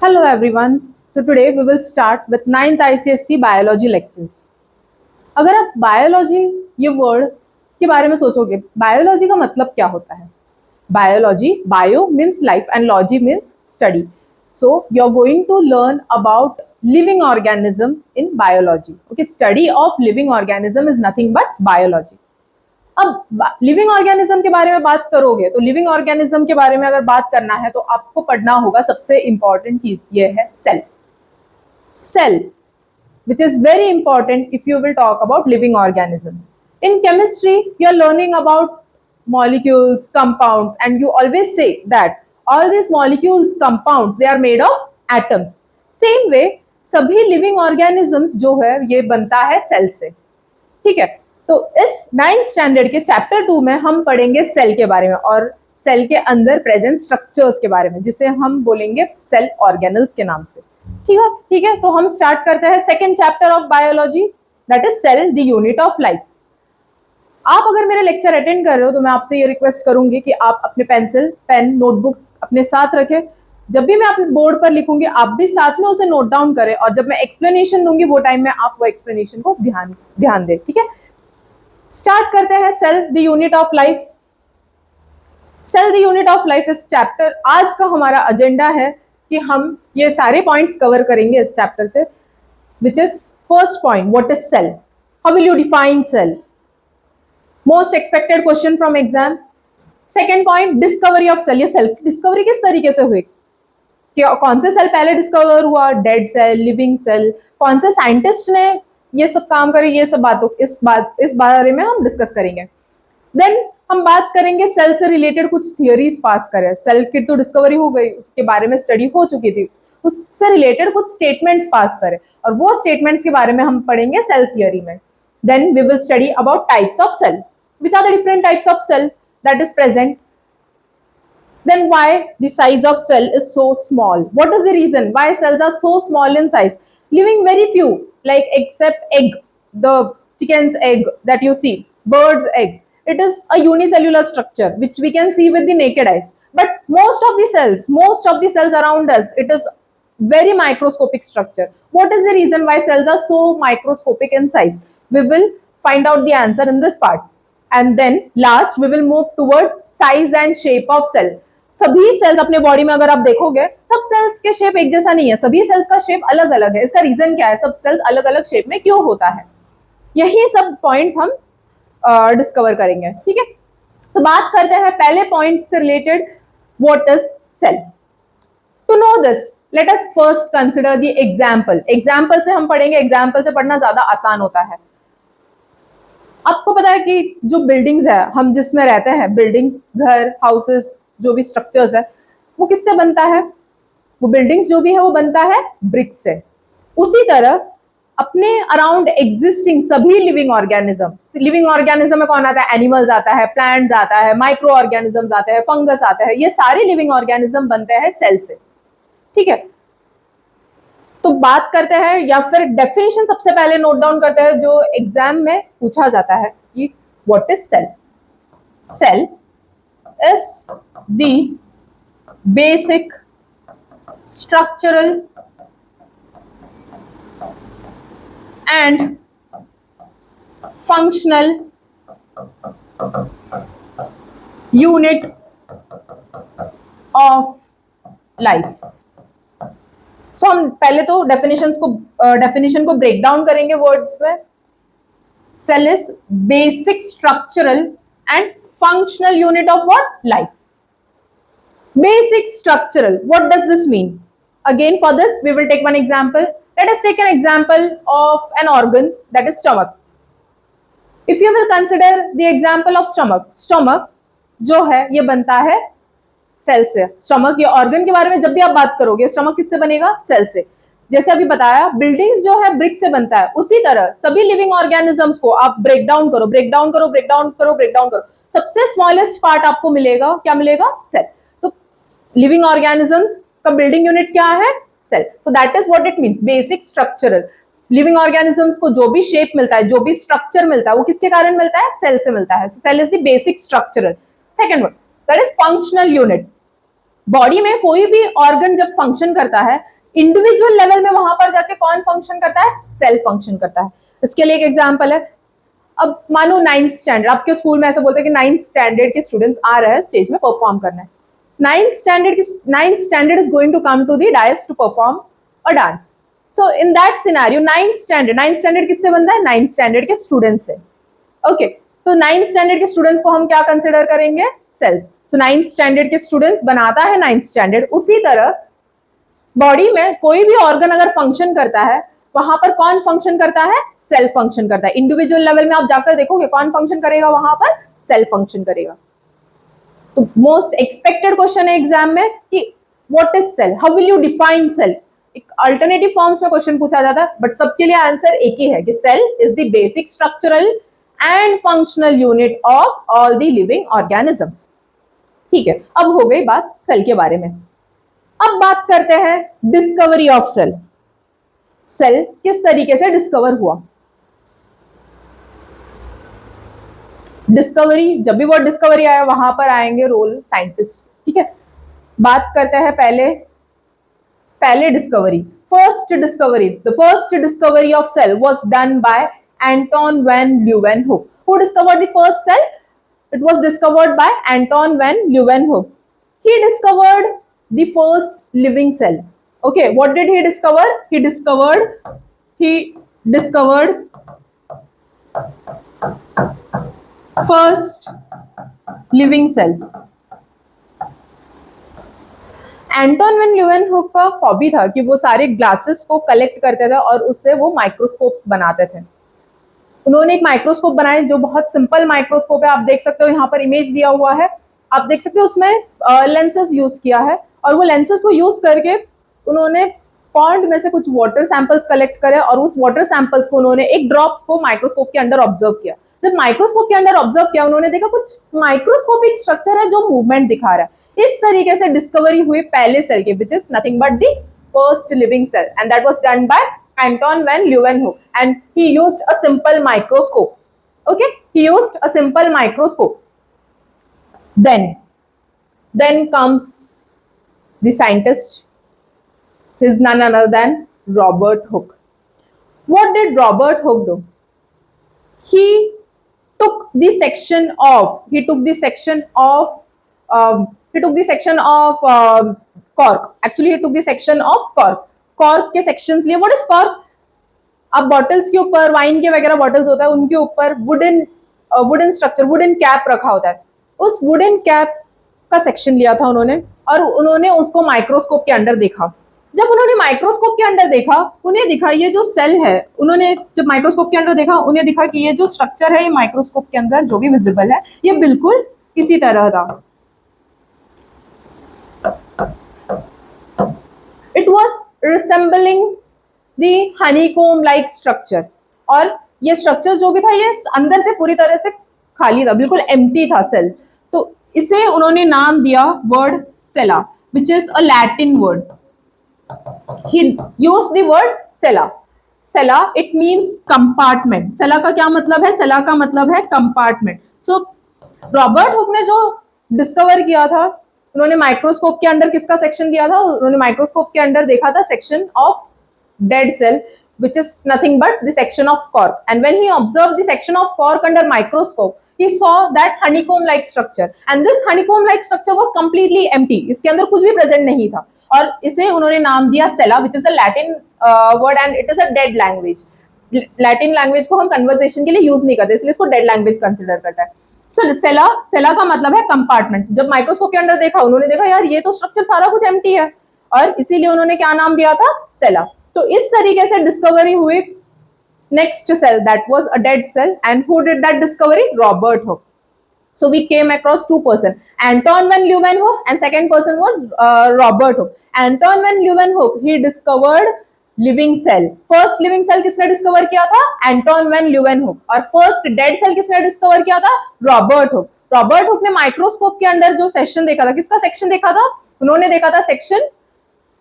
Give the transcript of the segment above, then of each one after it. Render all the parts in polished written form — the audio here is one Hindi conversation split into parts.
Hello everyone. So today we will start with 9th ICSE biology lectures. अगर आप बायोलॉजी ये वर्ड के बारे में सोचोगे, बायोलॉजी का मतलब क्या होता है? Biology, bio means life and logy means study. So you are going to learn about living organism in biology. Okay, study of living organism is nothing but biology. अब लिविंग ऑर्गेनिज्म के बारे में बात करोगे तो लिविंग ऑर्गेनिज्म के बारे में अगर बात करना है तो आपको पढ़ना होगा सबसे इंपॉर्टेंट चीज ये है cell. Cell which is very important if you will talk about living organism. In chemistry you are learning about molecules, compounds, and you always say that all these molecules, compounds, they are made of atoms. Same way सभी living organisms जो है ये बनता है सेल से. ठीक है, तो इस 9th स्टैंडर्ड के चैप्टर 2 में हम पढ़ेंगे सेल के बारे में और सेल के अंदर प्रेजेंट स्ट्रक्चर्स के बारे में, जिसे हम बोलेंगे सेल ऑर्गेनल्स के नाम से. ठीक है, तो हम स्टार्ट करते हैं second chapter of biology, that is cell the unit of life. आप अगर मेरे लेक्चर अटेंड कर रहे हो तो मैं आपसे ये रिक्वेस्ट करूंगी कि आप अपने पेंसिल, पेन, नोटबुक्स अपने साथ रखें. जब भी मैं अपने बोर्ड पर लिखूंगी आप भी साथ में उसे नोट डाउन करें और जब मैं एक्सप्लेनेशन दूंगी वो टाइम में आप वो एक्सप्लेनेशन को ध्यान दें. ठीक है, स्टार्ट करते हैं cell the unit of life. Cell the unit of life इस चैप्टर, आज का हमारा एजेंडा है कि हम ये सारे पॉइंट्स कवर करेंगे इस चैप्टर से. Which is first point, what is cell, how will you define cell, most expected question from exam. Second point, discovery of cell. ये सेल की डिस्कवरी किस तरीके से हुई, कौन से सेल पहले डिस्कवर हुआ, डेड सेल, लिविंग सेल, कौन से साइंटिस्ट ने ये सब काम करे, ये सब बातों इस बारे में हम डिस्कस करेंगे. देन हम बात करेंगे सेल से रिलेटेड कुछ थियरीज पास करें. सेल की तो डिस्कवरी हो गई, उसके बारे में स्टडी हो चुकी थी, उससे रिलेटेड कुछ स्टेटमेंट्स पास करें और वो स्टेटमेंट्स के बारे में हम पढ़ेंगे सेल थियरी में. Then we will study about types of cell, which are the different types of cell that is present. Then why the size of cell is so small? What is the reason why cells are so small in size? Living very few, like except egg, the chicken's egg that you see, bird's egg. It is a unicellular structure which we can see with the naked eyes. But most of the cells around us, it is very microscopic structure. What is the reason why cells are so microscopic in size? We will find out the answer in this part. And then last we will move towards size and shape of cell. सभी सेल्स अपने बॉडी में अगर आप देखोगे सब सेल्स के शेप एक जैसा नहीं है, सभी सेल्स का शेप अलग अलग है. इसका रीजन क्या है, सब सेल्स अलग अलग शेप में क्यों होता है, यही सब पॉइंट्स हम डिस्कवर करेंगे. ठीक है, तो बात करते हैं पहले पॉइंट से related, what is cell. To know this let us first consider the example. Example से हम पढ़ेंगे, एग्जाम्पल से पढ़ना ज्यादा आसान होता है. आपको पता है कि जो बिल्डिंग्स है, हम जिसमें रहते हैं, बिल्डिंग्स, घर, हाउसेस, जो भी स्ट्रक्चर्स है, वो किससे बनता है, वो बिल्डिंग्स जो भी है वो बनता है ब्रिक्स से. उसी तरह अपने अराउंड एग्जिस्टिंग सभी लिविंग ऑर्गेनिज्म में कौन आता है, एनिमल्स आता है, प्लांट्स आता है, माइक्रो ऑर्गेनिजम्स आते हैं, फंगस आता है, ये सारे लिविंग ऑर्गेनिज्म बनते हैं सेल से. ठीक है, तो बात करते हैं या फिर डेफिनेशन सबसे पहले नोट डाउन करते हैं जो एग्जाम में पूछा जाता है कि what is cell. Cell is the basic structural and functional unit of life. So हम पहले तो डेफिनेशन को ब्रेक डाउन करेंगे वर्ड्स में. Cell is basic structural and functional unit of what, life. Basic structural, what does this mean? Again for this we will take one example. Let us take an example of an organ, that is stomach. If you will consider the example of stomach जो है ये बनता है सेल से. स्टमक ये ऑर्गन के बारे में जब भी आप बात करोगे, स्टमक किससे बनेगा, सेल से. जैसे अभी बताया बिल्डिंग्स जो है ब्रिक से बनता है, उसी तरह सभी लिविंग ऑर्गेनिजम्स को आप ब्रेक डाउन करो. सबसे स्मॉलेस्ट पार्ट आपको मिलेगा, क्या मिलेगा, सेल. तो लिविंग ऑर्गेनिजम्स का बिल्डिंग यूनिट क्या है, cell. So that is what it means, basic structural. Living organisms को जो भी शेप मिलता है, जो भी स्ट्रक्चर मिलता है, वो किसके कारण मिलता है, सेल से मिलता है. So cell is the basic structural. Second one, that is functional unit. Body में कोई भी ऑर्गन जब फंक्शन करता है, इंडिविजुअल लेवल में वहां पर जाके कौन फंक्शन करता है, सेल फंक्शन करता है। इसके लिए एक एग्जांपल है, अब मानो 9th स्टैंडर्ड, आपके स्कूल में ऐसा बोलते हैं कि 9th स्टैंडर्ड के स्टूडेंट्स आ रहे हैं स्टेज में परफॉर्म करना है। 9th standard is going to come to the dais to perform a dance. So in that scenario 9th standard किससे बनता है, 9th standard के स्टूडेंट्स से। ओके, तो 9th स्टैंडर्ड के स्टूडेंट्स को हम क्या कंसिडर करेंगे, सेल्स। सो 9th स्टैंडर्ड के स्टूडेंट्स बनाता है 9th स्टैंडर्ड। उसी तरह बॉडी में कोई भी ऑर्गन अगर फंक्शन करता है, वहां पर कौन फंक्शन करता है, सेल फंक्शन करता है। इंडिविजुअल लेवल में आप जाकर देखोगे कौन फंक्शन करेगा, वहां पर सेल फंक्शन करेगा। तो मोस्ट एक्सपेक्टेड क्वेश्चन है एग्जाम में कि what is cell, how will you define cell. एक अल्टरनेटिव फॉर्म्स में क्वेश्चन पूछा जाता है, बट सबके लिए आंसर एक ही है कि cell is the basic structural and functional unit of all the living organisms. ठीक है, अब हो गई बात सेल के बारे में। अब बात करते हैं डिस्कवरी ऑफ सेल। सेल किस तरीके से डिस्कवर हुआ। डिस्कवरी, जब भी वर्ड डिस्कवरी आया वहां पर आएंगे रोल साइंटिस्ट। ठीक है, बात करते हैं पहले discovery, first discovery. The first discovery of cell was done by Anton van Leeuwenhoek. Who discovered the first cell? It was discovered by Anton van Leeuwenhoek. He discovered the first living cell. Okay, what did he discover? He discovered first living cell. Anton van Leeuwenhoek का हॉबी था कि वो सारे ग्लासेस को कलेक्ट करते थे और उससे वो माइक्रोस्कोप्स बनाते थे। उन्होंने एक माइक्रोस्कोप बनाया जो बहुत सिंपल माइक्रोस्कोप है, आप देख सकते हो यहाँ पर इमेज दिया हुआ है, आप देख सकते हो उसमें लेंसेज यूज किया है और वो लेंसेज को यूज करके उन्होंने पॉन्ड में से कुछ वाटर सैंपल्स कलेक्ट करे और उस वाटर सैंपल्स को उन्होंने एक ड्रॉप को माइक्रोस्कोप के अंदर ऑब्जर्व किया। जब माइक्रोस्कोप के अंदर ऑब्जर्व किया उन्होंने देखा कुछ माइक्रोस्कोपिक स्ट्रक्चर है जो मूवमेंट दिखा रहा है। इस तरीके से डिस्कवरी हुई पहले सेल की, which is nothing but the first living cell, and that was done by Anton van Leeuwenhoek, and he used a simple microscope. Okay, he used a simple microscope. Then comes the scientist. He is none other than Robert Hooke. What did Robert Hooke do? He took the section of cork. Actually, he took the section of cork. Cork के सेक्शंस लिए। What is cork? अब बॉटल्स के ऊपर, वाइन के वगैरह बॉटल्स होता है, उनके ऊपर वुडन स्ट्रक्चर, वुडन कैप रखा होता है। उस वुडन कैप का सेक्शन लिया था उन्होंने और उन्होंने उसको माइक्रोस्कोप के अंदर देखा। जब उन्होंने माइक्रोस्कोप के अंदर देखा, उन्हें दिखा ये जो सेल है, उन्होंने जब माइक्रोस्कोप के अंदर देखा उन्हें दिखा कि ये जो स्ट्रक्चर है ये माइक्रोस्कोप के अंदर जो भी विजिबल है ये बिल्कुल इसी तरह था। It was resembling the honeycomb like structure, और ये स्ट्रक्चर जो भी था ये अंदर से पूरी तरह से खाली था, बिल्कुल एम्प्टी था सेल। तो इसे उन्होंने नाम दिया वर्ड सेला, which is a Latin word. He used the word cella. Cella, it means compartment. Cella का क्या मतलब है? Cella का मतलब है compartment. So रॉबर्ट हुक ने जो डिस्कवर किया था, उन्होंने माइक्रोस्कोप के अंदर किसका सेक्शन लिया था? उन्होंने माइक्रोस्कोप के अंदर देखा था section of dead cell, which is nothing but the section of cork. And when he observed the section of cork under microscope, he saw that honeycomb-like structure. And this honeycomb-like structure was completely empty. इसके अंदर कुछ भी प्रेजेंट नहीं था और इसे उन्होंने नाम दिया सेला, which is a Latin word and it is a dead language. Latin language को हम कन्वर्सेशन के लिए यूज नहीं करते, इसलिए इसको डेड लैंग्वेज कंसिडर करता है। सो सेला का मतलब है कंपार्टमेंट। जब माइक्रोस्कोप के अंदर देखा, उन्होंने देखा यार ये तो स्ट्रक्चर सारा कुछ एम्प्टी है और इसीलिए उन्होंने क्या नाम दिया था? सेला। तो इस तरीके से डिस्कवरी हुई next cell, that was a dead cell, and who did that discovery? Robert Hooke. So we came across two persons, Anton van Leeuwenhoek, and second person was Robert Hooke. Anton van Leeuwenhoek, he discovered living cell. First living cell किसने डिस्कवर किया था? Anton van Leeuwenhoek. और फर्स्ट डेड सेल किसने डिस्कवर किया था? Robert Hooke. रॉबर्ट हुक ने माइक्रोस्कोप के अंदर जो सेक्शन देखा था, किसका सेक्शन देखा था? उन्होंने देखा था सेक्शन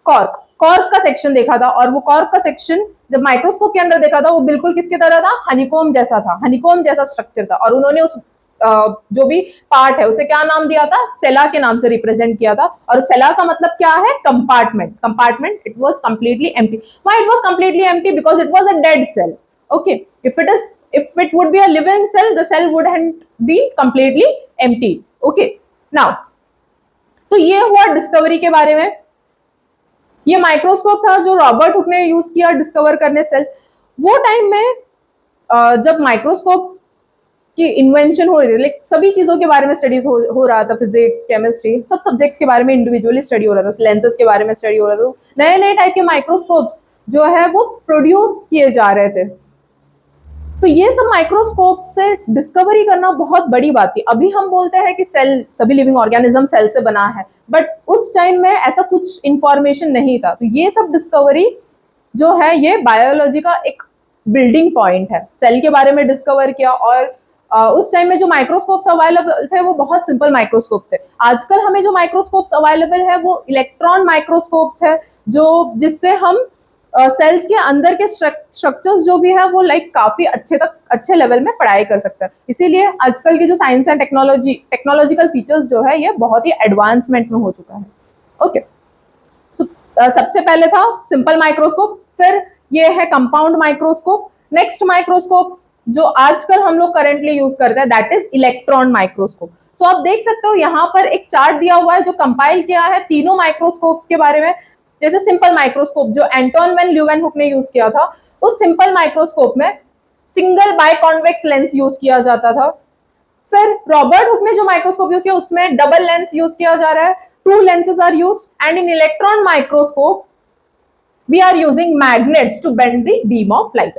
कॉर्क का सेक्शन देखा था, और वो कॉर्क का सेक्शन जब माइक्रोस्कोप के अंदर देखा था वो बिल्कुल किसकी तरह था? हनीकॉम्ब जैसा था, हनीकॉम्ब जैसा स्ट्रक्चर था। और उन्होंने उस जो भी पार्ट है उसे क्या नाम दिया था, सेला के नाम से रिप्रेजेंट किया था। और सेला का मतलब क्या है, compartment. Compartment, it was completely empty. Why it was completely empty? Because it was a dead cell. Okay, if it would be a living cell, the cell wouldn't be completely empty. Okay, now तो ये हुआ डिस्कवरी के बारे में। ये माइक्रोस्कोप था जो रॉबर्ट हुक ने यूज किया डिस्कवर करने सेल। वो टाइम में जब माइक्रोस्कोप की इन्वेंशन हो रही थी, लाइक सभी चीजों के बारे में स्टडीज हो रहा था, फिजिक्स, केमिस्ट्री, सब सब्जेक्ट्स के बारे में इंडिविजुअली स्टडी हो रहा था, लेंसेज के बारे में स्टडी हो रहा था, नए नए टाइप के माइक्रोस्कोप्स जो है वो प्रोड्यूस किए जा रहे थे। तो ये सब माइक्रोस्कोप से डिस्कवरी करना बहुत बड़ी बात थी। अभी हम बोलते हैं कि सेल, सभी लिविंग ऑर्गेनिज्म सेल से बना है, बट उस टाइम में ऐसा कुछ इंफॉर्मेशन नहीं था। तो ये सब डिस्कवरी जो है ये बायोलॉजी का एक बिल्डिंग पॉइंट है। सेल के बारे में डिस्कवर किया, और उस टाइम में जो माइक्रोस्कोप्स अवेलेबल थे वो बहुत सिंपल माइक्रोस्कोप थे। आजकल हमें जो माइक्रोस्कोप्स अवेलेबल है वो इलेक्ट्रॉन माइक्रोस्कोप्स है, जो जिससे हम सेल्स के अंदर के स्ट्रक्चर्स जो भी है वो लाइक काफी अच्छे लेवल में पढ़ाई कर सकता है। इसीलिए आजकल की जो साइंस एंड टेक्नोलॉजिकल फीचर्स जो है ये बहुत ही एडवांसमेंट में हो चुका है। ओके, सबसे पहले था सिंपल माइक्रोस्कोप, फिर ये है कंपाउंड माइक्रोस्कोप। नेक्स्ट माइक्रोस्कोप जो आजकल हम लोग करेंटली यूज करते हैं दैट इज इलेक्ट्रॉन माइक्रोस्कोप। सो आप देख सकते हो यहाँ पर एक चार्ट दिया हुआ है जो कंपाइल किया है तीनों माइक्रोस्कोप के बारे में। जैसे सिंपल माइक्रोस्कोप जो एंटोन वैन ल्यूवेनहुक ने यूज किया था, उस सिंपल माइक्रोस्कोप में सिंगल बायकॉन्वेक्स लेंस यूज किया जाता था। फिर रॉबर्ट हुक ने जो माइक्रोस्कोप यूज किया उसमें डबल लेंस यूज किया जा रहा है, 2 lenses are used, and in electron microscope we are using magnets to bend the beam of light.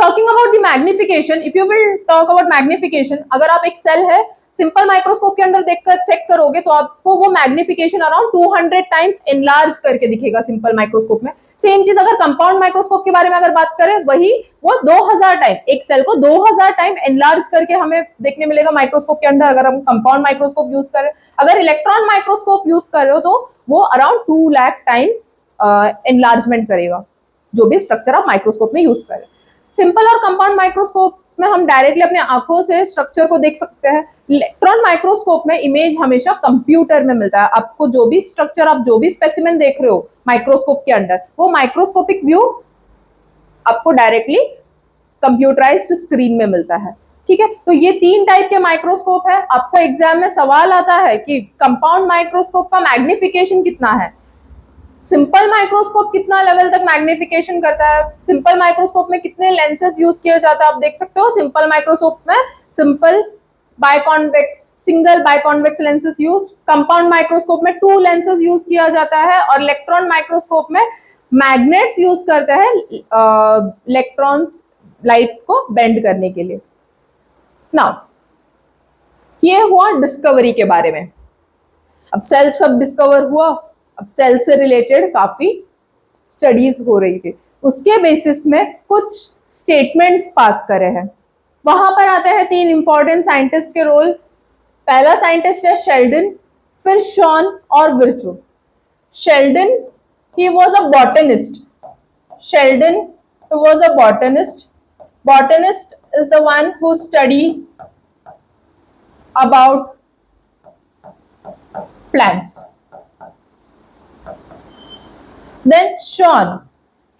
Talking about the magnification, if you will talk about magnification, अगर आप एक सेल है सिंपल माइक्रोस्कोप के अंदर देखकर चेक करोगे तो आपको वो मैग्निफिकेशन अराउंड 200 टाइम्स एनलार्ज करके दिखेगा सिंपल माइक्रोस्कोप में। सेम चीज अगर कंपाउंड माइक्रोस्कोप के बारे में अगर बात करें, वही वो 2000 टाइम, एक सेल को 2000 टाइम एनलार्ज करके हमें देखने मिलेगा माइक्रोस्कोप के अंदर अगर हम कंपाउंड माइक्रोस्कोप यूज करें। अगर इलेक्ट्रॉन माइक्रोस्कोप यूज कर रहे हो तो वो अराउंड 2 लाख टाइम्स एनलार्जमेंट करेगा जो भी स्ट्रक्चर आप माइक्रोस्कोप में यूज करें। सिंपल और कंपाउंड माइक्रोस्कोप में हम डायरेक्टली अपने आंखों से स्ट्रक्चर को देख सकते हैं। इलेक्ट्रॉन माइक्रोस्कोप में इमेज हमेशा कंप्यूटर में मिलता है। आपको जो भी स्ट्रक्चर, आप जो भी स्पेसिमेन देख रहे हो माइक्रोस्कोप के अंदर, वो माइक्रोस्कोपिक व्यू आपको डायरेक्टली कंप्यूटराइज्ड स्क्रीन में मिलता है। ठीक है, तो ये 3 टाइप के माइक्रोस्कोप है। आपको एग्जाम में सवाल आता है कि कंपाउंड माइक्रोस्कोप का मैग्निफिकेशन कितना है, सिंपल माइक्रोस्कोप कितना लेवल तक मैग्निफिकेशन करता है, सिंपल माइक्रोस्कोप में कितने लेंसेज यूज किए जाते हैं। आप देख सकते हो सिंपल माइक्रोस्कोप में simple biconvex, single biconvex lenses use, compound microscope में 2 लेंसेज यूज किया जाता है, और इलेक्ट्रॉन माइक्रोस्कोप में मैग्नेट्स यूज करते हैं इलेक्ट्रॉन्स लाइट को बेंड करने के लिए। नाउ ये हुआ डिस्कवरी के बारे में। अब सेल सब डिस्कवर हुआ, अब सेल से रिलेटेड काफी स्टडीज हो रही थी, उसके बेसिस में कुछ स्टेटमेंट्स पास करे हैं। वहां पर आते हैं 3 इंपॉर्टेंट साइंटिस्ट के रोल। पहला साइंटिस्ट है शेल्डन, फिर शॉन और विर्चू। Sheldon, he was a botanist. Sheldon was a botanist. Botanist is the one who study about plants. Then Sean,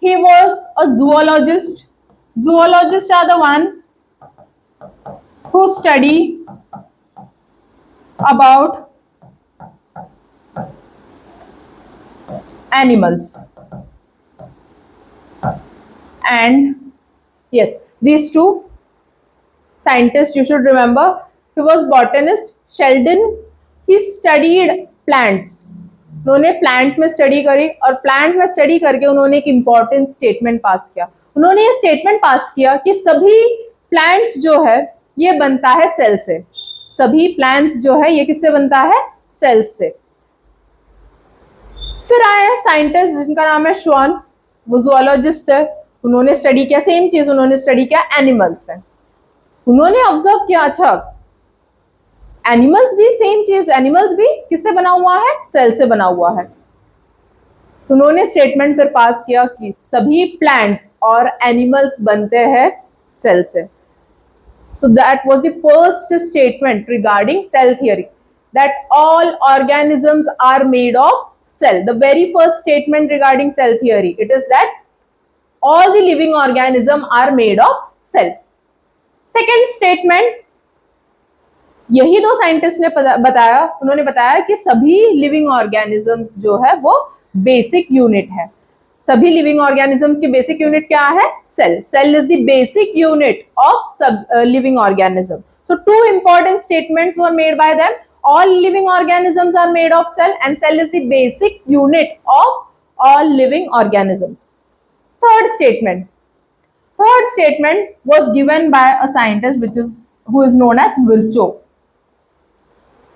he was a zoologist. Zoologists are the one who study about animals. And yes, these 2 scientists you should remember. He was botanist. Sheldon, he studied plants. उन्होंने प्लांट में स्टडी करी, और प्लांट में स्टडी करके उन्होंने एक इंपॉर्टेंट स्टेटमेंट पास किया। उन्होंने ये स्टेटमेंट पास किया कि सभी प्लांट्स जो है ये बनता है सेल से। सभी प्लांट्स जो है ये किससे बनता है, सेल्स से। फिर आए साइंटिस्ट जिनका नाम है शॉन, वो जूलॉजिस्ट है। उन्होंने स्टडी किया सेम चीज, उन्होंने स्टडी किया एनिमल्स में। उन्होंने ऑब्जर्व किया अच्छा एनिमल्स भी सेम चीज, एनिमल्स भी किससे बना हुआ है, सेल से बना हुआ है। उन्होंने स्टेटमेंट फिर पास किया कि सभी प्लांट्स और एनिमल्स बनते हैं सेल से। So that was the first statement regarding cell theory, that all organisms are made of cell. The very first statement regarding cell theory, it is that all the living organisms are made of cell. Second statement, यही दो साइंटिस्ट ने बताया, उन्होंने बताया कि सभी लिविंग ऑर्गेनिजम्स जो है वो बेसिक यूनिट है. सभी लिविंग ऑर्गेनिजम्स की बेसिक यूनिट क्या है? Cell. Cell is the basic unit of सब living organism. So two important statements were made by them. All living organisms are made of cell and cell is the basic unit of all living organisms. Third statement. Third statement was given by a scientist who is known as Virchow.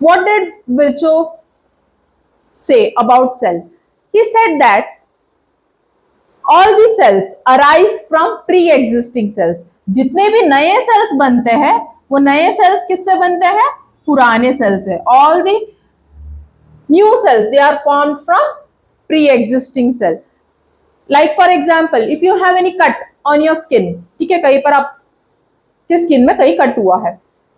What did Virchow say about cell? He said that all the cells arise from pre-existing cells. जितने भी नए cells बनते हैं वो नए cells किससे बनते हैं? पुराने cells से. All the new cells they are formed from pre-existing cell. Like for example, if you have any cut on your skin, ठीक है, कहीं पर आपके स्किन में कहीं कट हुआ है,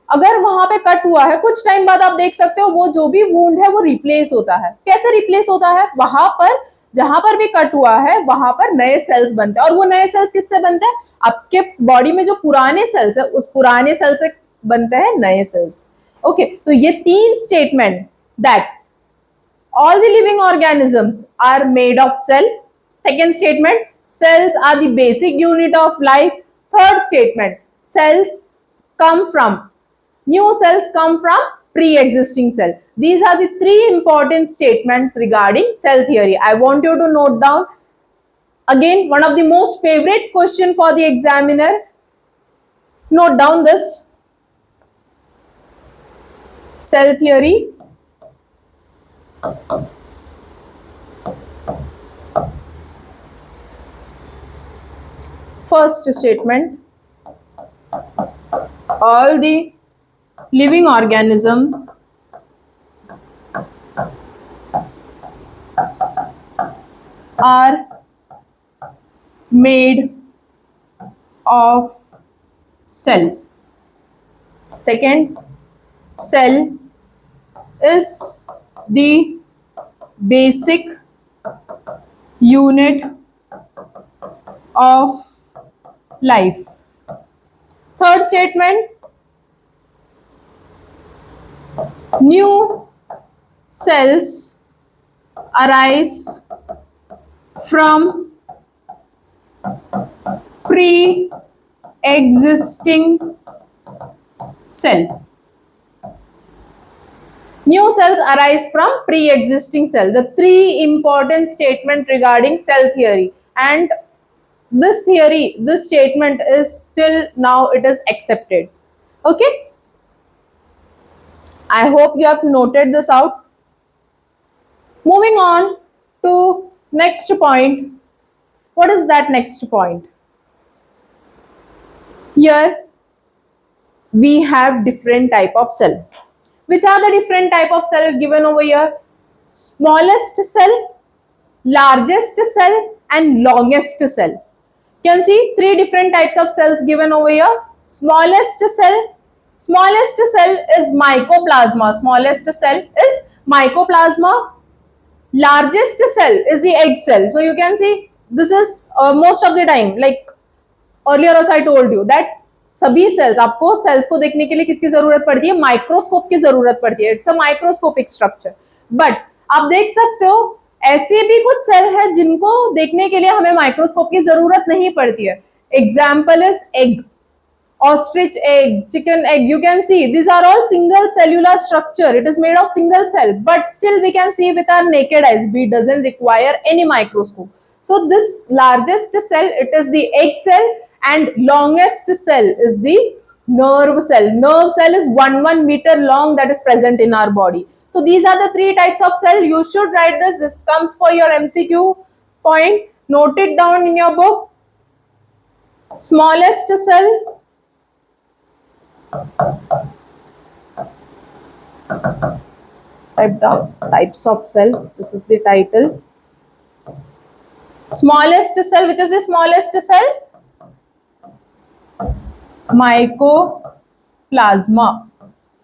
अगर वहां पे कट हुआ है कुछ टाइम बाद आप देख सकते हो वो जो भी वुंड है वो रिप्लेस होता है. कैसे रिप्लेस होता है? वहां पर जहां पर भी कट हुआ है वहां पर नए सेल्स बनते हैं. और वो नए सेल्स किससे बनते हैं? आपके बॉडी में जो पुराने सेल्स है उस पुराने सेल से बनते हैं नए सेल्स. ओके, तो ये तीन statement, that all the living organisms are made of cell. Second statement, cells are the basic unit of life. Third statement, new cells come from pre-existing cell. These are the three important statements regarding cell theory. I want you to note down. Again, one of the most favorite question for the examiner. Note down this. Cell theory. First statement, all the living organisms are made of cell. Second, cell is the basic unit of life. Third statement, new cells arise from pre-existing cell. New cells arise from pre-existing cell. The three important statements regarding cell theory. And this theory, this statement is still now it is accepted. Okay, I hope you have noted this out. Moving on to next point. What is that next point? Here we have different type of cell. Which are the different type of cell given over here? Smallest cell, largest cell and longest cell. You can see three different types of cells given over here. Smallest cell is mycoplasma. Smallest cell is mycoplasma. Largest cell is the egg cell. So you can see this is most of the time, like earlier also I told you that सभी सेल्स, आपको सेल्स को देखने के लिए किसकी जरूरत पड़ती है? माइक्रोस्कोप की जरूरत पड़ती है. It's a microscopic structure. But आप देख सकते हो ऐसे भी कुछ सेल है जिनको देखने के लिए हमें माइक्रोस्कोप की जरूरत नहीं पड़ती है. Example is egg, ostrich egg, chicken egg. You can see these are all single cellular structure. It is made of single cell, but still we can see with our naked eyes. We doesn't require any microscope. So this largest cell, it is the egg cell, and longest cell is the nerve cell. Nerve cell is 1 meter long, that is present in our body. So these are the three types of cell. You should write this. This comes for your MCQ point. Note it down in your book. Smallest cell, type down types of cell. This is the title. Smallest cell, which is the smallest cell? Mycoplasma. plasma.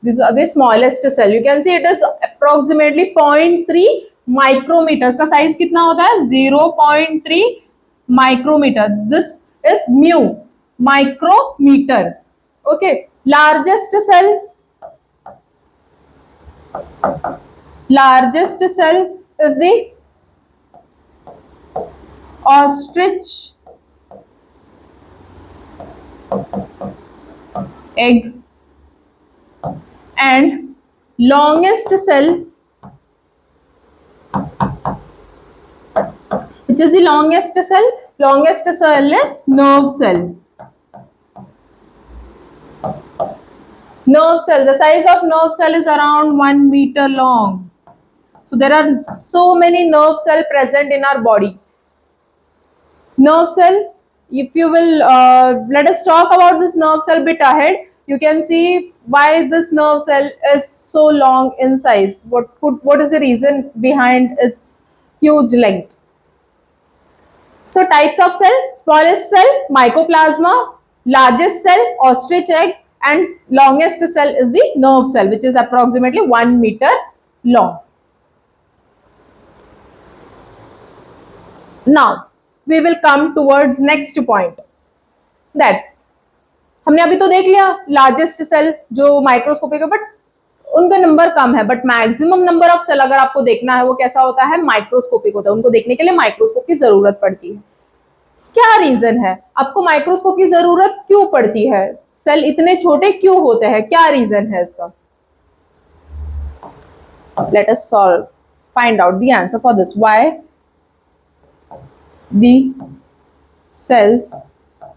These are the smallest cell. You can see it is approximately 0.3 micrometers. का size कितना होता है? 0.3 micrometer. This is mu, micrometer. Okay. Largest cell is the ostrich egg, and longest cell, which is the longest cell? Longest cell is nerve cell. Nerve cell, the size of nerve cell is around 1 meter long. So there are so many nerve cell present in our body. Nerve cell, if you will let us talk about this nerve cell bit ahead. You can see why this nerve cell is so long in size. What is the reason behind its huge length? So types of cell: smallest cell, mycoplasma; largest cell, ostrich egg; and longest cell is the nerve cell, which is approximately 1 meter long. Now we will come towards next point, that हमने अभी तो देख लिया लार्जेस्ट सेल जो माइक्रोस्कोपिक है, बट उनका नंबर कम है, but maximum number of cell अगर आपको देखना है वो कैसा होता है? माइक्रोस्कोपिक होता है. उनको देखने के लिए माइक्रोस्कोप की जरूरत पड़ती है. क्या रीजन है? आपको माइक्रोस्कोप की जरूरत क्यों पड़ती है? सेल इतने छोटे क्यों होते हैं? क्या रीजन है इसका? Let us find out the answer for this. Why the cells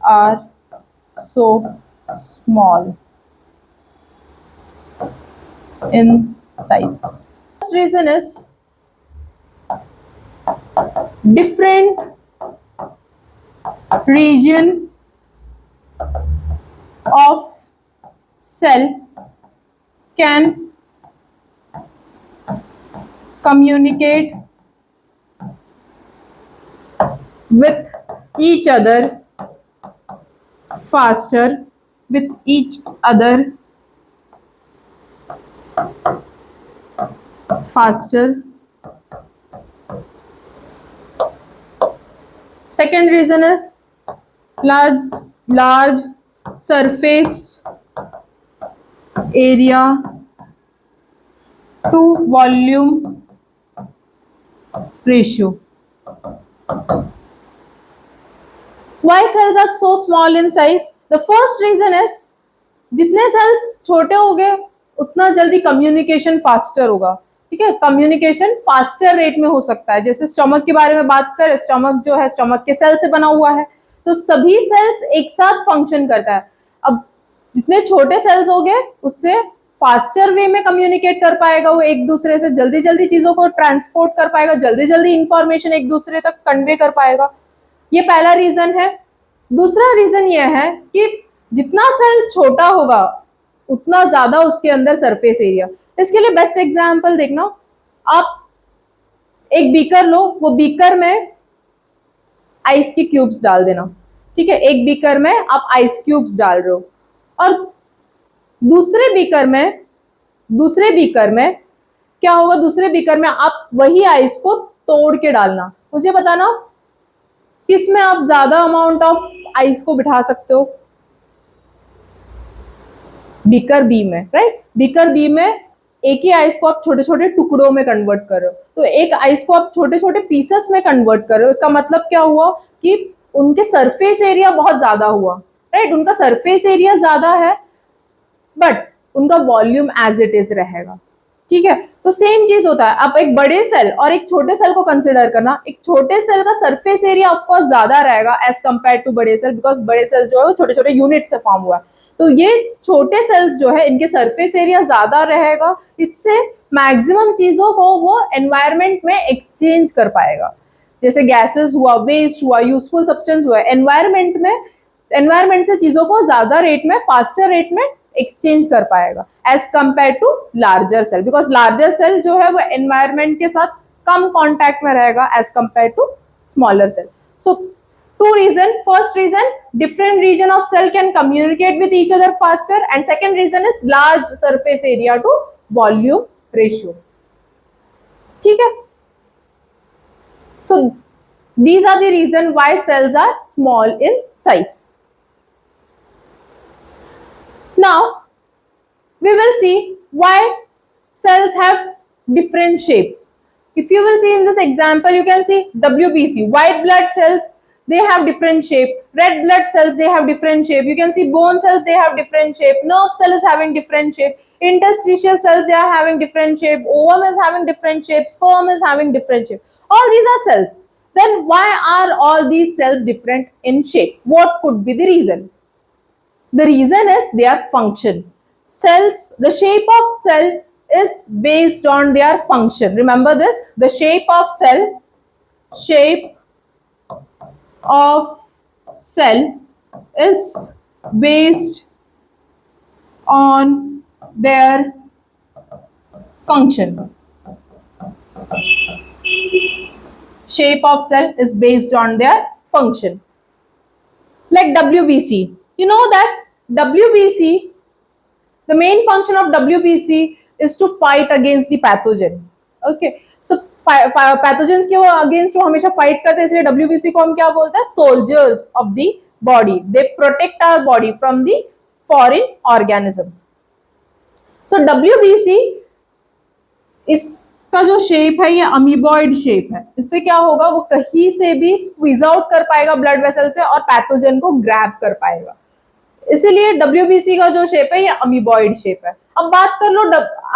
are so small in size? First reason is different region of cell can communicate with each other faster, with each other faster. Second reason is large surface area to volume ratio. Why cells are so small in size? The first reason is जितने सेल्स छोटे होंगे उतना जल्दी कम्युनिकेशन फास्टर होगा. ठीक है, कम्युनिकेशन फास्टर रेट में हो सकता है. जैसे स्टमक के बारे में बात करें, स्टमक जो है स्टमक के सेल से बना हुआ है, तो सभी सेल्स एक साथ फंक्शन करता है. अब जितने छोटे सेल्स होंगे उससे फास्टर वे में कम्युनिकेट कर पाएगा, वो एक दूसरे से जल्दी जल्दी चीजों को ट्रांसपोर्ट कर पाएगा, जल्दी जल्दी इंफॉर्मेशन एक दूसरे तक कन्वे कर पाएगा. ये पहला रीजन है. दूसरा रीजन ये है कि जितना सेल छोटा होगा उतना ज्यादा उसके अंदर सरफेस एरिया. इसके लिए बेस्ट एग्जांपल देखना, आप एक बीकर लो, वो बीकर में आइस की क्यूब्स डाल देना. ठीक है, एक बीकर में आप आइस क्यूब्स डाल रहे हो, और दूसरे बीकर में क्या होगा? दूसरे बीकर में आप वही आइस को तोड़ के डालना. मुझे बताना किस में आप ज्यादा अमाउंट ऑफ आइस को बिठा सकते हो? बीकर बी में, राइट. बीकर बी में एक ही आइस को आप छोटे छोटे टुकड़ों में कन्वर्ट कर रहे हो, तो एक आइस को आप छोटे छोटे पीसेस में कन्वर्ट कर रहे हो. इसका मतलब क्या हुआ कि उनके सरफेस एरिया बहुत ज्यादा हुआ, राइट. उनका सरफेस एरिया ज्यादा है बट उनका वॉल्यूम एज इट इज रहेगा. ठीक है, तो सेम चीज होता है. आप एक बड़े सेल और एक छोटे सेल को कंसिडर करना. एक छोटे सेल का सरफेस एरिया ऑफ कोर्स ज्यादा रहेगा एज कंपेयर टू बड़े सेल, बिकॉज बड़े सेल्स जो है वो छोटे छोटे यूनिट से फॉर्म हुआ है. तो ये छोटे सेल्स जो है इनके सरफेस एरिया ज्यादा रहेगा, इससे मैक्सिमम चीजों को वो एनवायरमेंट में एक्सचेंज कर पाएगा. जैसे गैसेस हुआ, वेस्ट हुआ, यूजफुल सब्सटेंस हुआ, एनवायरमेंट से चीजों को ज्यादा रेट में, फास्टर रेट में एक्सचेंज कर पाएगा as compare to larger cell, because larger cell जो है वो एनवायरमेंट के साथ कम कॉन्टैक्ट में रहेगा as compare to smaller cell. So Two reason. First reason, different region of cell can communicate with each other faster, and second reason is large surface area to volume ratio. ठीक है? So these are the reason why cells are small in size. Now we will see why cells have different shape. If you will see in this example, you can see WBC, white blood cells, they have different shape. Red blood cells, they have different shape. You can see bone cells, they have different shape. Nerve cell is having different shape. Interstitial cells, they are having different shape. Ovum is having different shape. Sperm is having different shape. All these are cells. Then why are all these cells different in shape? What could be the reason? The reason is their function. Cells, the shape of cell is based on their function. Remember this, the shape of cell is based on their function. Shape of cell is based on their function. Like WBC. You know that WBC, the main function of WBC is to fight against the pathogen. Okay. So pathogens के वो against वो हमेशा fight करते हैं, इसलिए WBC को हम क्या बोलते हैं? Soldiers of the body. They protect our body from the foreign organisms. So WBC इसका जो शेप है ये अमीबॉइड शेप है. इससे क्या होगा, वो कहीं से भी स्क्वीज आउट कर पाएगा ब्लड वेसल से और पैथोजन को ग्रैब कर पाएगा. इसीलिए WBC का जो शेप है ये अमीबॉइड शेप है. अब बात कर लो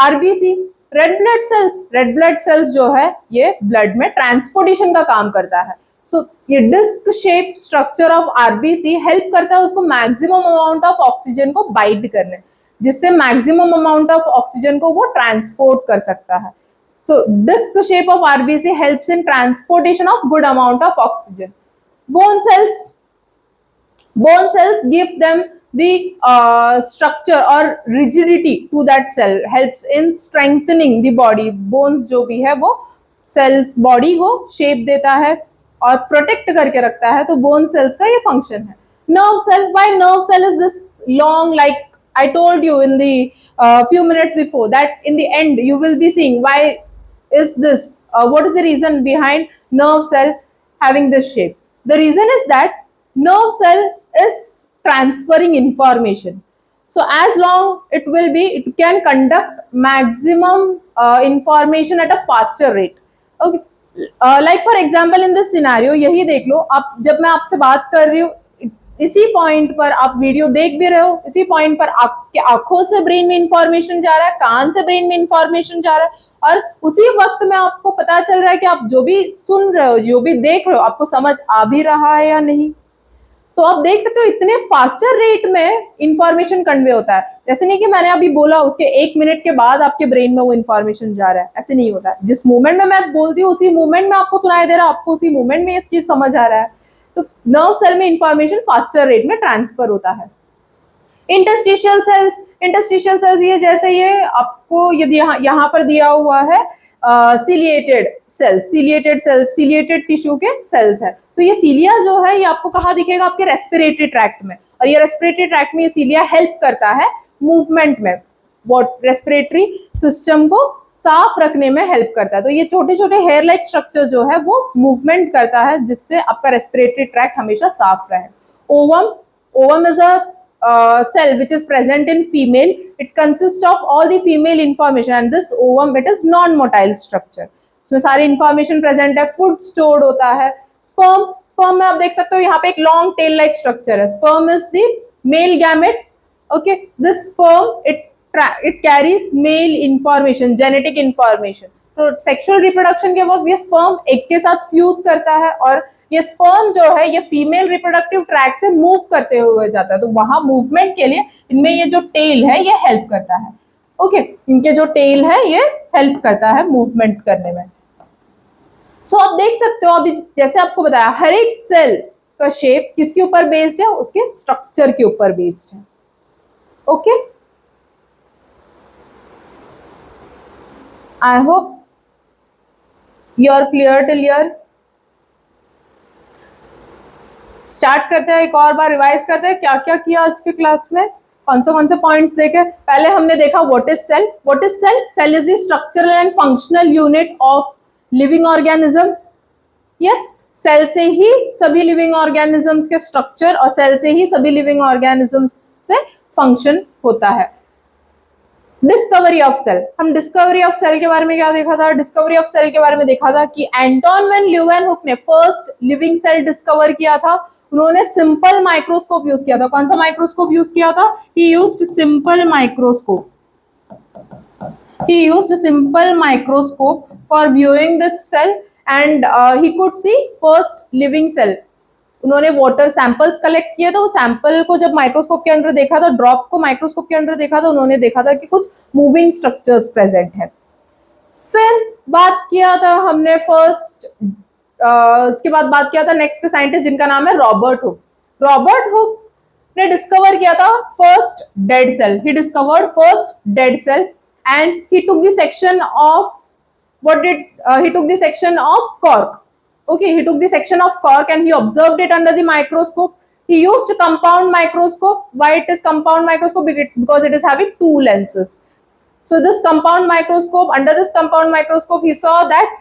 RBC, red blood cells. Red blood cells जो है ये ब्लड में ट्रांसपोर्टेशन का काम करता है. सो ये disc shape structure of RBC help करता है उसको मैक्सिमम अमाउंट ऑफ ऑक्सीजन को बाइंड करने, जिससे मैक्सिमम अमाउंट ऑफ ऑक्सीजन को वो ट्रांसपोर्ट कर सकता है. So disc shape of RBC helps in transportation of good amount of oxygen. Bone cells give them the structure or rigidity to that cell, helps in strengthening the body. Bones जो भी है वो cells body को shape देता है और protect करके रखता है, तो bone cells का ये function है. Nerve cell, why nerve cell is this long, like I told you in the few minutes before that in the end you will be seeing why is this, what is the reason behind nerve cell having this shape. The reason is that nerve cell is transferring information. So as long it will be, it can conduct maximum information at a faster rate. Okay. Like for example in this scenario, यही देख लो, आप जब मैं आपसे बात कर रही हूँ, इसी पॉइंट पर आप वीडियो देख भी रहे हो, इसी पॉइंट पर आपके आंखों से ब्रेन में इंफॉर्मेशन जा रहा है, कान से ब्रेन में इंफॉर्मेशन जा रहा है, और उसी वक्त में आपको पता चल रहा है कि आप जो भी सुन रहे हो, जो भी देख रहे हो, आपको समझ आ भी रहा है या नहीं. तो आप देख सकते हो इतने फास्टर रेट में इंफॉर्मेशन कन्वे होता है. जैसे नहीं कि मैंने अभी बोला उसके 1 मिनट के बाद आपके ब्रेन में वो इंफॉर्मेशन जा रहा है, ऐसे नहीं होता है. जिस मूवमेंट में मैं बोलती हूँ उसी मूवमेंट में आपको सुनाई दे रहा है, आपको उसी मूवमेंट में इस चीज समझ आ रहा है. तो नर्व सेल में इंफॉर्मेशन फास्टर रेट में ट्रांसफर होता है. इंटरस्टिशियल सेल्स ये जैसे ये आपको यदि यहाँ पर दिया हुआ है सिलिएटेड सेल्स, सिलिएटेड टिश्यू के सेल्स है. तो ये सीलिया जो है ये आपको कहाँ दिखेगा, आपके रेस्पिरेटरी ट्रैक्ट में, और ये रेस्पिरेटरी ट्रैक्ट में ये सीलिया हेल्प करता है मूवमेंट में, वो रेस्पिरेटरी सिस्टम को साफ रखने में हेल्प करता है. तो ये छोटे छोटे हेयर लाइक स्ट्रक्चर जो है वो मूवमेंट करता है, जिससे आपका रेस्पिरेटरी ट्रैक्ट हमेशा साफ रहे. Ovum is a cell which is present in female. It consists of all the female information, and this ovum, it is non-motile structure. इसमें सारी information present है. Food stored होता है. Sperm में आप देख सकते हो यहाँ पे एक long tail like structure है. Sperm is the male gamete. Okay, this sperm it carries male information, genetic information. तो sexual reproduction के वक्त ये sperm एक के साथ fuse करता है, और ये स्पर्म जो है ये फीमेल रिप्रोडक्टिव ट्रैक से मूव करते हुए जाता है. तो वहां मूवमेंट के लिए इनमें ये जो टेल है ये हेल्प करता है. ओके, इनके जो टेल है ये हेल्प करता है मूवमेंट करने में. सो आप देख सकते हो अभी जैसे आपको बताया, हर एक सेल का शेप किसके ऊपर बेस्ड है, उसके स्ट्रक्चर के ऊपर बेस्ड है. Okay, I hope you are clear till here. Start करते हैं, एक और बार रिवाइज करते हैं क्या क्या किया आज के क्लास में, कौन से पॉइंट्स देखे। पहले हमने देखा what is cell. What is cell? Cell is the structural and functional unit of living organism. Yes, cell से ही सभी लिविंग ऑर्गेनिजम्स के स्ट्रक्चर और सेल से ही सभी लिविंग ऑर्गेनिजम्स से फंक्शन होता है। डिस्कवरी ऑफ सेल, हम डिस्कवरी ऑफ सेल के बारे में क्या देखा था? डिस्कवरी ऑफ सेल के बारे में देखा था कि एंटोन वेन ल्यूवेनहुक ने फर्स्ट लिविंग सेल डिस्कवर किया था। उन्होंने सिंपल माइक्रोस्कोप यूज किया था। कौन सा माइक्रोस्कोप यूज किया था? ही used simple microscope. He used simple microscope for viewing this cell and he could see first living cell. उन्होंने वाटर सैंपल्स कलेक्ट किए थे, वो सैंपल को जब माइक्रोस्कोप के अंदर देखा था, ड्रॉप को माइक्रोस्कोप के अंदर देखा था, उन्होंने देखा था कि कुछ मूविंग स्ट्रक्चर्स प्रेजेंट है। फिर बात किया था हमने फर्स्ट, उसके बाद बात किया था नेक्स्ट साइंटिस्ट जिनका नाम है रॉबर्ट हुक। रॉबर्ट हुक ने डिस्कवर किया था first dead cell. He discovered first dead cell and he took the section of he took the section of cork. Okay, he took the section of cork and he observed it under the microscope. He used compound microscope. Why it is compound microscope? Because it is having two lenses. So this compound microscope, under this compound microscope, he saw that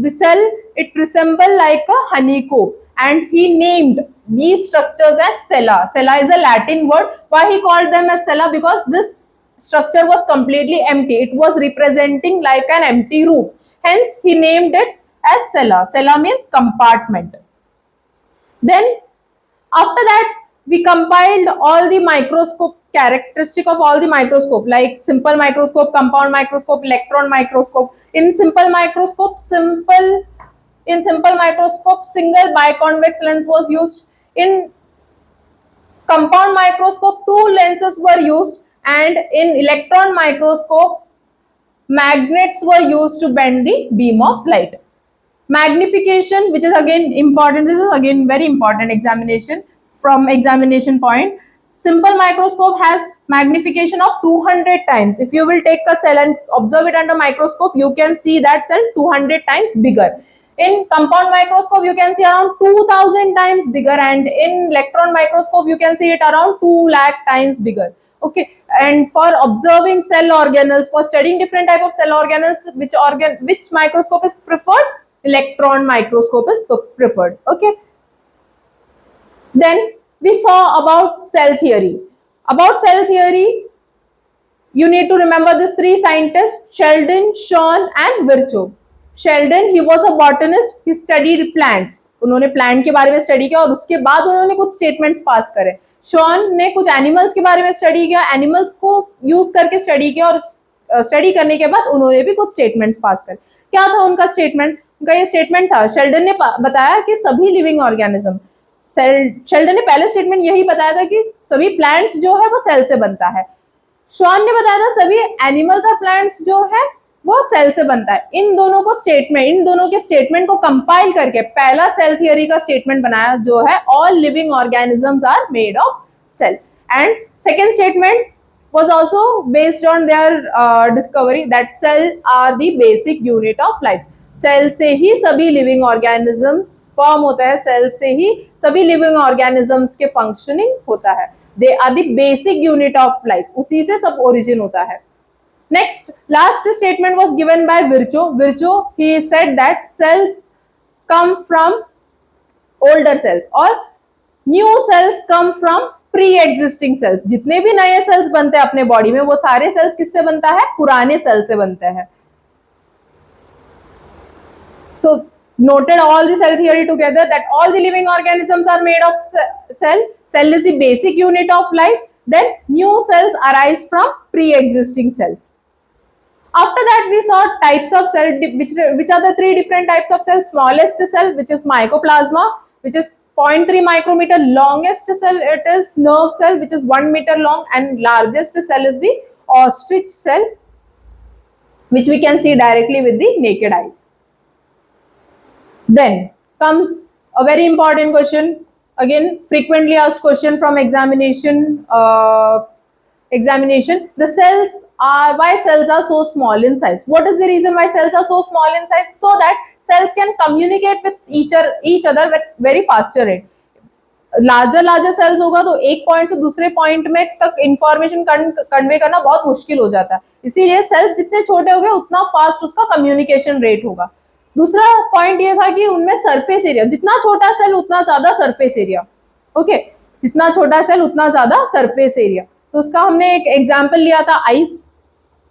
the cell, it resembled like a honeycomb, and he named these structures as cella. Cella is a Latin word. Why he called them as cella? Because this structure was completely empty. It was representing like an empty room. Hence, he named it as cella. Cella means compartment. Then, after that, we compiled all the microscope characteristic of all the microscope, like simple microscope, compound microscope, electron microscope. In simple microscope, single biconvex lens was used. In compound microscope, two lenses were used. And in electron microscope, magnets were used to bend the beam of light. Magnification, which is again important, this is again very important examination from examination point. Simple microscope has magnification of 200 times. If you will take a cell and observe it under microscope, you can see that cell 200 times bigger. In compound microscope, you can see around 2000 times bigger, and in electron microscope, you can see it around 2 lakh times bigger. Okay, and for observing cell organelles, for studying different type of cell organelles, which microscope is preferred? Electron microscope is preferred. Okay, then we saw about cell theory. About cell theory, you need to remember these three scientists: Sheldon, Schwann and Virchow. Sheldon, he was a botanist. He studied plants. उन्होंने प्लांट के बारे में स्टडी किया और उसके बाद उन्होंने कुछ स्टेटमेंट्स पास करे। शॉन ने कुछ एनिमल्स के बारे में स्टडी किया, एनिमल्स को यूज करके स्टडी किया और स्टडी करने के बाद उन्होंने भी कुछ स्टेटमेंट्स पास करे। क्या था उनका स्टेटमेंट? उनका ये स्टेटमेंट था, शेल्डन ने बताया कि सभी लिविंग ऑर्गेनिज्म, शेल्डन ने पहले स्टेटमेंट यही बताया था कि सभी प्लांट्स जो है वो सेल से बनता है। शॉन ने बताया था सभी एनिमल्स और प्लांट्स जो है वो सेल से बनता है। इन दोनों के स्टेटमेंट को कंपाइल करके पहला सेल थियरी का स्टेटमेंट बनाया, जो है all living organisms are made of cell. And second statement was also based on their discovery that cell are the basic unit of life. Cell से ही सभी लिविंग ऑर्गेनिजम्स फॉर्म होता है, सेल से ही सभी लिविंग ऑर्गेनिजम्स के फंक्शनिंग होता है। They are the basic unit of life, उसी से सब ओरिजिन होता है। Next, last statement was given by Virchow. Virchow, he said that cells come from older cells or new cells come from pre-existing cells. जितने भी नए cells बनते हैं अपने बॉडी में, वो सारे cells किससे बनता है? पुराने cells से बनते हैं। So noted all the cell theory together that all the living organisms are made of cell. Cell is the basic unit of life. Then new cells arise from pre-existing cells. After that, we saw types of cell, which are the three different types of cells. Smallest cell, which is mycoplasma, which is 0.3 micrometer. Longest cell, it is nerve cell, which is 1 meter long, and largest cell is the ostrich cell, which we can see directly with the naked eyes. Then comes a very important question, again frequently asked question from examination. The cells are, why cells are so small in size? What is the reason why cells are so small in size? So that cells can communicate with each other with very faster rate. Larger cells होगा तो एक पॉइंट से दूसरे पॉइंट में तक इंफॉर्मेशन कन्वे करना बहुत मुश्किल हो जाता है, इसीलिए सेल्स जितने छोटे हो गए उतना फास्ट उसका कम्युनिकेशन रेट होगा। दूसरा पॉइंट ये था कि उनमें सरफेस एरिया, जितना छोटा सेल उतना ज्यादा सरफेस एरिया। ओके, जितना छोटा सेल उतना ज्यादा सरफेस एरिया। तो उसका हमने एक एग्जाम्पल लिया था आइस।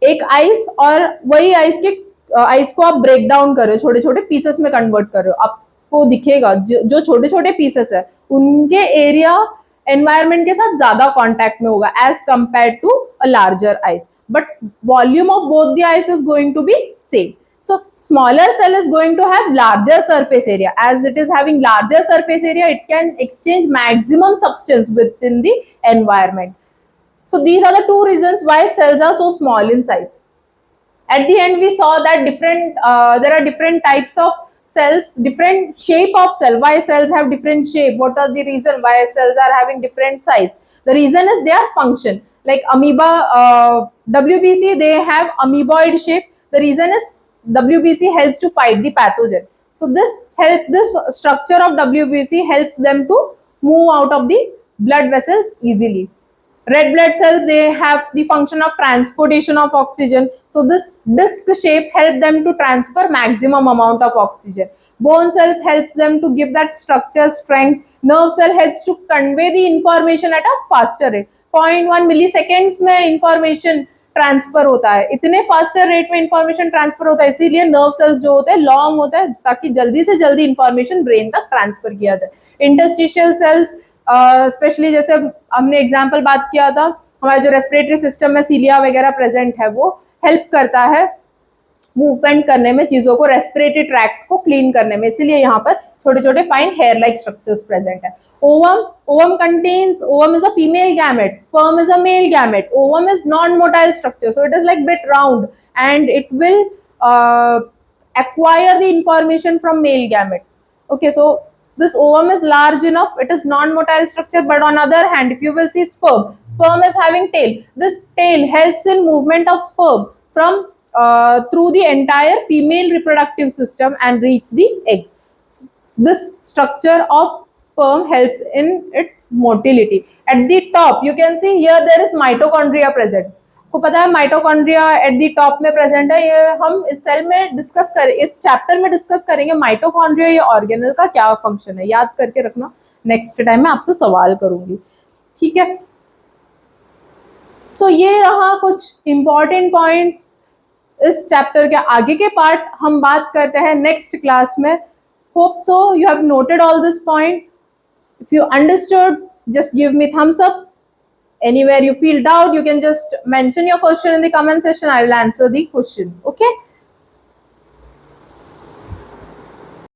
एक आइस, और वही आइस को आप ब्रेक डाउन कर रहे हो, छोटे छोटे पीसेस में कन्वर्ट कर रहे हो, आपको दिखेगा जो छोटे छोटे पीसेस है उनके एरिया एनवायरमेंट के साथ ज्यादा कांटेक्ट में होगा as compare to a larger ice, but volume of both the ice is going to be same. So smaller cell is going to have larger surface area. As it is having larger surface area, it can exchange maximum substance within the environment. So these are the two reasons why cells are so small in size. At the end, we saw that there are different types of cells, different shape of cell. Why cells have different shape? What are the reason why cells are having different size? The reason is their function. Like amoeba, WBC, they have amoeboid shape. The reason is WBC helps to fight the pathogen. So this structure of WBC helps them to move out of the blood vessels easily. Red blood cells, they have the function of transportation of oxygen. So this disc shape helps them to transfer maximum amount of oxygen. Bone cells helps them to give that structure strength. Nerve cell helps to convey the information at a faster rate. 0.1 milliseconds में information ट्रांसफर होता है, इतने फास्टर रेट में इंफॉर्मेशन ट्रांसफर होता है, इसीलिए नर्व सेल्स जो होते हैं लॉन्ग होता है ताकि जल्दी से जल्दी इंफॉर्मेशन ब्रेन तक ट्रांसफर किया जाए। इंटरस्टिशियल सेल्स स्पेशली जैसे हमने एग्जांपल बात किया था, हमारे जो रेस्पिरेटरी सिस्टम में सीलिया वगैरह प्रेजेंट है वो हेल्प करता है मूवमेंट करने में, चीजों को रेस्पिरेटरी ट्रैक्ट को क्लीन करने में, इसीलिए यहाँ पर छोटे छोटे fine hair like structures present है। Ovum contains, ovum is a female gamete, sperm is a male gamete, ovum is non motile structure, so it is like bit round and it will acquire the information from male gamete. Okay, so this ovum is large enough, it is non-motile structure, but on other hand, if you will see sperm is having tail. This tail helps in movement of sperm from through the entire female reproductive system and reach the egg. This structure of sperm helps in its motility. At the top, you can see here there is mitochondria present. को पता है माइटोकॉन्ड्रिया एट दी टॉप में प्रेजेंट है। ये हम इस सेल में डिस्कस करें, इस चैप्टर में डिस्कस करेंगे माइटोकॉन्ड्रिया ये ऑर्गेनल का क्या फंक्शन है, याद करके रखना, नेक्स्ट टाइम मैं आपसे सवाल करूंगी, ठीक है। सो ये रहा कुछ इंपॉर्टेंट पॉइंट्स इस चैप्टर के। आगे के पार्ट हम बात करते हैं नेक्स्ट क्लास में। Hope so you have noted all this point. If you understood, just give me thumbs up. Anywhere you feel doubt, you can just mention your question in the comment section. I will answer the question. Okay.